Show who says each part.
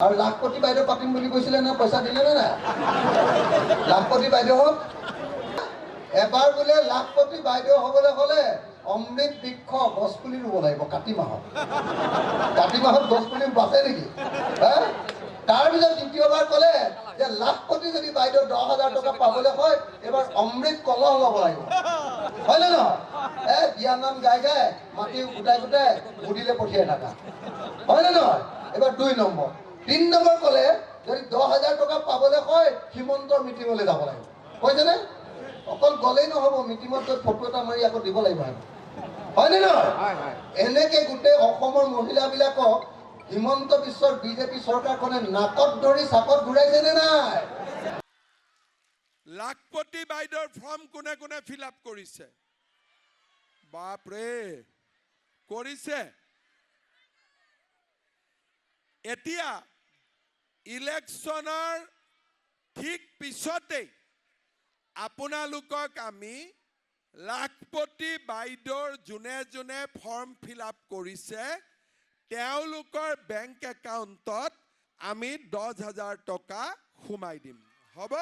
Speaker 1: আৰু লাখপতি বাইদেউ পাতিম বুলি কৈছিলে না, পইচা দিলে নে নাই? লাখপতি বাইদেউ এবাৰ বোলে লাখপতি বাইদেউ হ'বলৈ হ'লে অমৃত বৃক্ষ গছ পুলি ৰুব লাগিব কাতি মাহত। কাতি মাহত গছ পুলি বাচে নেকি? তাৰপিছত দ্বিতীয়বাৰ ক'লে যে লাখপতি যদি বাইদেউ 10,000 টকা পাবলৈ হয় এবাৰ অমৃত কলহ ল'ব লাগিব। হয় নে নহয়? বিয়ানাম গাই গাই মাটি গোটাই গোটাই মুদিলে পঠিয়াই থাকা। হয় নে নহয়? এবাৰ 2 নম্বৰ। 3 নম্বৰ ক'লে যদি 10,000 টকা পাবলৈ হয় হিমন্তৰ মিটিঙলৈ যাব লাগিব। কৈছেনে? অকল গ'লেই নহ'ব, মিটিঙত গৈ ফটো এটা মাৰি আকৌ দিব লাগিব। হয় নে নহয়? এনেকে গোটেই অসমৰ মহিলাবিলাকক হিমন্ত বিশ্বৰ বিজেপি চৰকাৰখনে নাকত ধৰি চাকত ঘূৰাইছে নে নাই?
Speaker 2: লাখপতি বাইদেউৰ ফৰ্ম কোনে কোনে ফিল আপ কৰিছে? বাপৰে, কৰিছে। এতিয়া ইলেকশ্যনৰ ঠিক পিছতেই আপোনালোকক আমি লাখপতি বাইদেউৰ যোনে যোনে ফৰ্ম ফিল আপ কৰিছে তেওঁলোকৰ বেংক একাউণ্টত আমি 10,000 টকা সোমাই দিম। হ'ব?